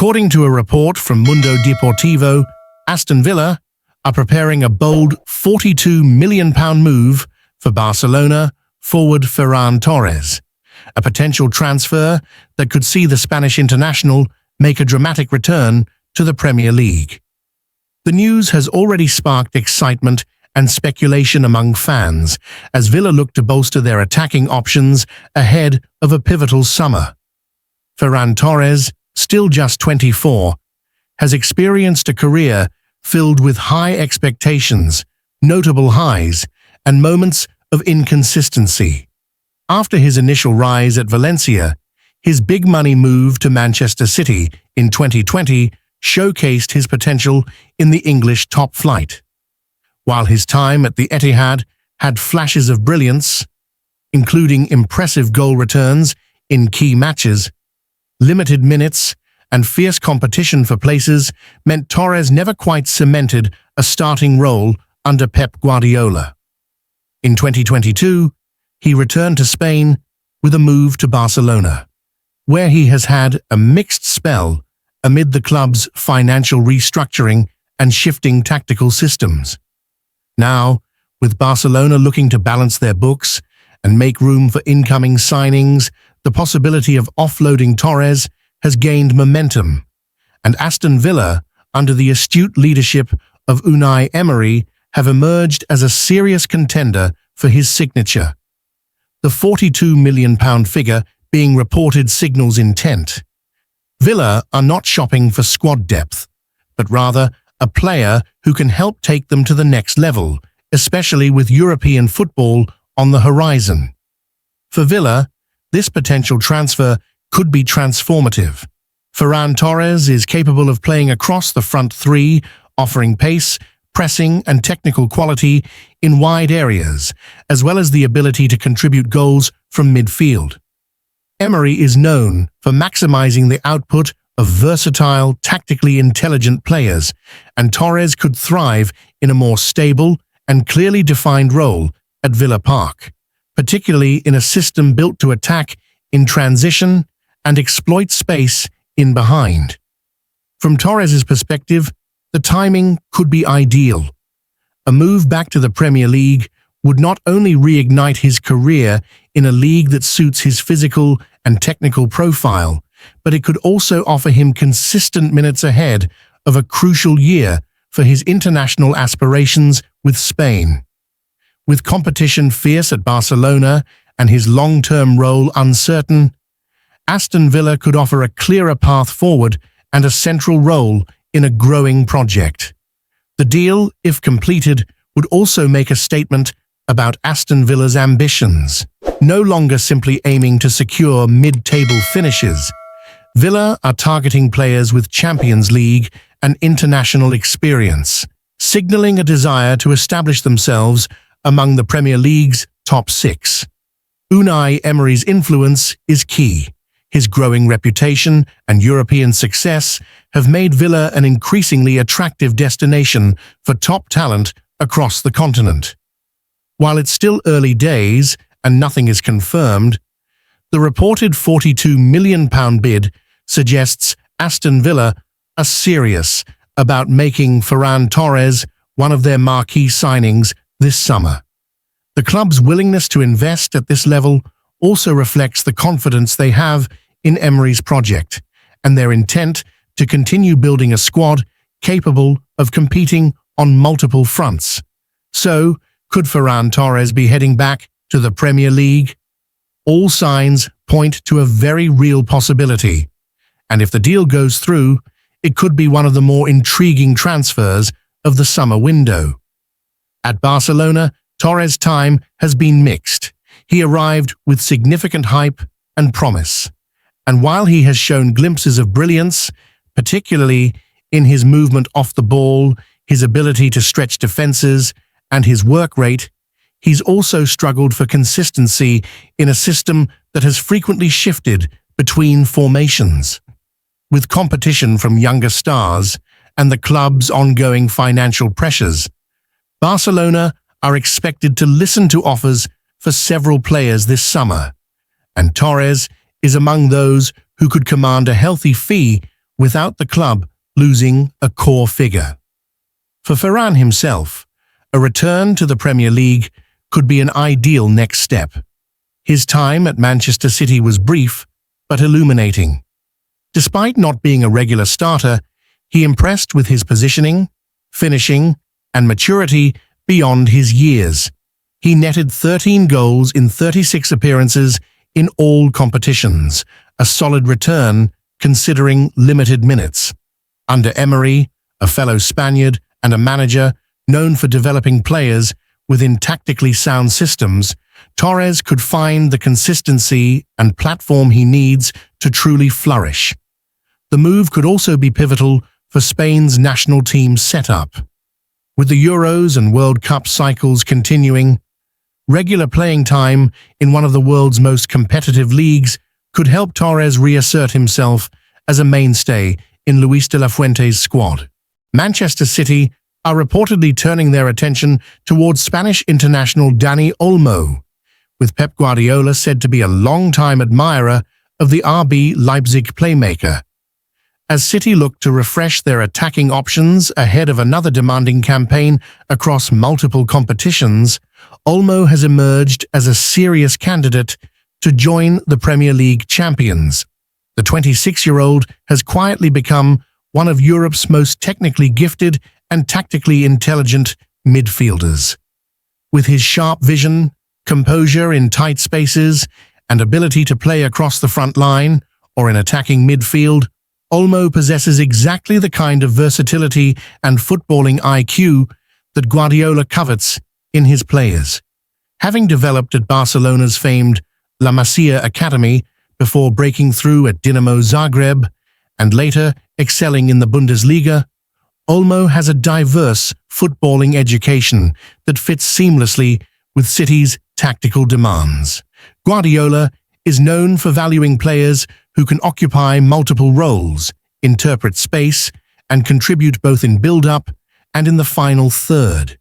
According to a report from Mundo Deportivo, Aston Villa are preparing a bold £42 million move for Barcelona forward Ferran Torres, a potential transfer that could see the Spanish international make a dramatic return to the Premier League. The news has already sparked excitement and speculation among fans as Villa look to bolster their attacking options ahead of a pivotal summer. Ferran Torres, still just 24, has experienced a career filled with high expectations, notable highs, and moments of inconsistency. After his initial rise at Valencia, his big-money move to Manchester City in 2020 showcased his potential in the English top flight. While his time at the Etihad had flashes of brilliance, including impressive goal returns in key matches, limited minutes and fierce competition for places meant Torres never quite cemented a starting role under Pep Guardiola. In 2022, he returned to Spain with a move to Barcelona, where he has had a mixed spell amid the club's financial restructuring and shifting tactical systems. Now, with Barcelona looking to balance their books and make room for incoming signings, the possibility of offloading Torres has gained momentum, and Aston Villa, under the astute leadership of Unai Emery, have emerged as a serious contender for his signature. The £42 million figure being reported signals intent. Villa are not shopping for squad depth, but rather a player who can help take them to the next level, especially with European football on the horizon. For Villa, this potential transfer could be transformative. Ferran Torres is capable of playing across the front three, offering pace, pressing and technical quality in wide areas, as well as the ability to contribute goals from midfield. Emery is known for maximizing the output of versatile, tactically intelligent players, and Torres could thrive in a more stable and clearly defined role at Villa Park, particularly in a system built to attack in transition and exploit space in behind. From Torres's perspective, the timing could be ideal. A move back to the Premier League would not only reignite his career in a league that suits his physical and technical profile, but it could also offer him consistent minutes ahead of a crucial year for his international aspirations with Spain. With competition fierce at Barcelona and his long-term role uncertain, Aston Villa could offer a clearer path forward and a central role in a growing project. The deal, if completed, would also make a statement about Aston Villa's ambitions. No longer simply aiming to secure mid-table finishes, Villa are targeting players with Champions League and international experience, signaling a desire to establish themselves among the Premier League's top six. Unai Emery's influence is key. His growing reputation and European success have made Villa an increasingly attractive destination for top talent across the continent. While it's still early days and nothing is confirmed, the reported £42 million bid suggests Aston Villa are serious about making Ferran Torres one of their marquee signings this summer. The club's willingness to invest at this level also reflects the confidence they have in Emery's project and their intent to continue building a squad capable of competing on multiple fronts. So, could Ferran Torres be heading back to the Premier League? All signs point to a very real possibility, and if the deal goes through, it could be one of the more intriguing transfers of the summer window. At Barcelona, Torres' time has been mixed. He arrived with significant hype and promise, and while he has shown glimpses of brilliance, particularly in his movement off the ball, his ability to stretch defenses, and his work rate, he's also struggled for consistency in a system that has frequently shifted between formations. With competition from younger stars and the club's ongoing financial pressures, Barcelona are expected to listen to offers for several players this summer, and Torres is among those who could command a healthy fee without the club losing a core figure. For Ferran himself, a return to the Premier League could be an ideal next step. His time at Manchester City was brief, but illuminating. Despite not being a regular starter, he impressed with his positioning, finishing, and maturity beyond his years. He netted 13 goals in 36 appearances in all competitions, a solid return considering limited minutes. Under Emery, a fellow Spaniard and a manager known for developing players within tactically sound systems, Torres could find the consistency and platform he needs to truly flourish. The move could also be pivotal for Spain's national team setup. With the Euros and World Cup cycles continuing, regular playing time in one of the world's most competitive leagues could help Torres reassert himself as a mainstay in Luis de la Fuente's squad. Manchester City are reportedly turning their attention towards Spanish international Dani Olmo, with Pep Guardiola said to be a long-time admirer of the RB Leipzig playmaker. As City look to refresh their attacking options ahead of another demanding campaign across multiple competitions, Olmo has emerged as a serious candidate to join the Premier League champions. The 26-year-old has quietly become one of Europe's most technically gifted and tactically intelligent midfielders. With his sharp vision, composure in tight spaces, and ability to play across the front line or in attacking midfield, Olmo possesses exactly the kind of versatility and footballing IQ that Guardiola covets in his players. Having developed at Barcelona's famed La Masia Academy before breaking through at Dinamo Zagreb and later excelling in the Bundesliga, Olmo has a diverse footballing education that fits seamlessly with City's tactical demands. Guardiola is known for valuing players who can occupy multiple roles, interpret space, and contribute both in build-up and in the final third.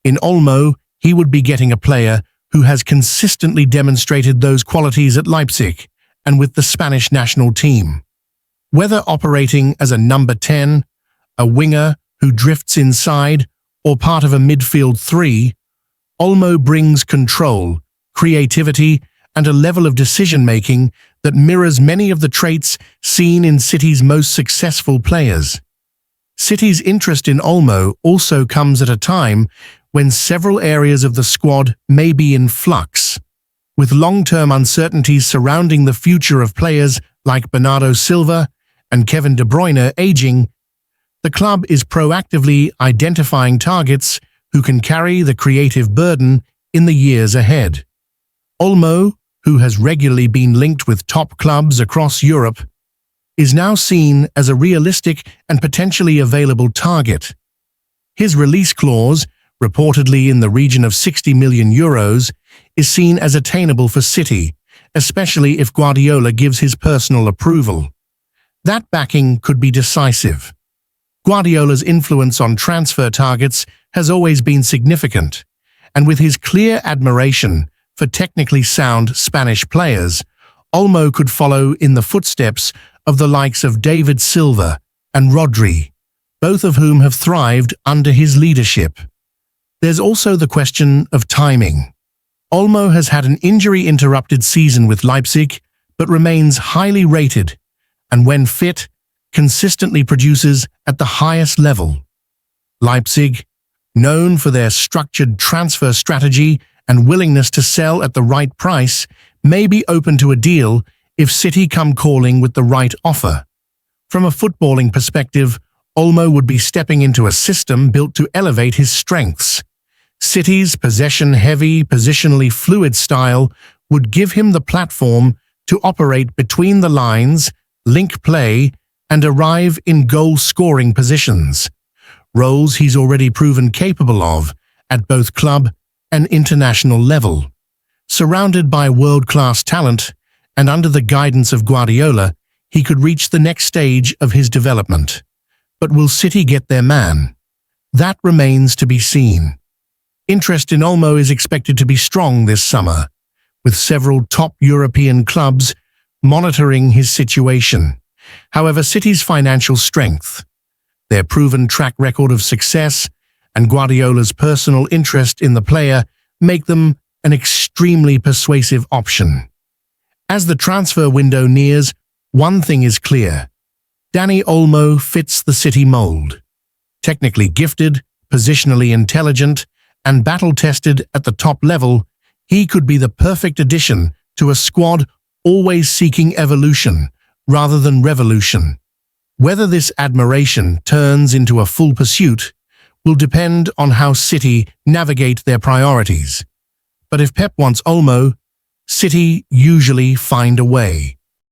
In Olmo, he would be getting a player who has consistently demonstrated those qualities at Leipzig and with the Spanish national team. Whether operating as a number 10, a winger who drifts inside, or part of a midfield three, Olmo brings control, creativity, and a level of decision-making that mirrors many of the traits seen in City's most successful players. City's interest in Olmo also comes at a time when several areas of the squad may be in flux. With long-term uncertainties surrounding the future of players like Bernardo Silva and Kevin De Bruyne aging, the club is proactively identifying targets who can carry the creative burden in the years ahead. Olmo, who has regularly been linked with top clubs across Europe, is now seen as a realistic and potentially available target. His release clause, reportedly in the region of €60 million, is seen as attainable for City, especially if Guardiola gives his personal approval. That backing could be decisive. Guardiola's influence on transfer targets has always been significant, and with his clear admiration for technically sound Spanish players, Olmo could follow in the footsteps of the likes of David Silva and Rodri, both of whom have thrived under his leadership. There's also the question of timing. Olmo has had an injury-interrupted season with Leipzig, but remains highly rated, and when fit, consistently produces at the highest level. Leipzig, known for their structured transfer strategy and willingness to sell at the right price, may be open to a deal if City come calling with the right offer. From a footballing perspective, Olmo would be stepping into a system built to elevate his strengths. City's possession-heavy, positionally fluid style would give him the platform to operate between the lines, link play, and arrive in goal-scoring positions, roles he's already proven capable of at both club and international level. Surrounded by world-class talent and under the guidance of Guardiola, he could reach the next stage of his development. But will City get their man? That remains to be seen. Interest in Olmo is expected to be strong this summer, with several top European clubs monitoring his situation. However, City's financial strength, their proven track record of success, and Guardiola's personal interest in the player make them an extremely persuasive option. As the transfer window nears, one thing is clear. Dani Olmo fits the City mold. Technically gifted, positionally intelligent, and battle-tested at the top level, he could be the perfect addition to a squad always seeking evolution rather than revolution. Whether this admiration turns into a full pursuit will depend on how City navigate their priorities. But if Pep wants Olmo, City usually find a way.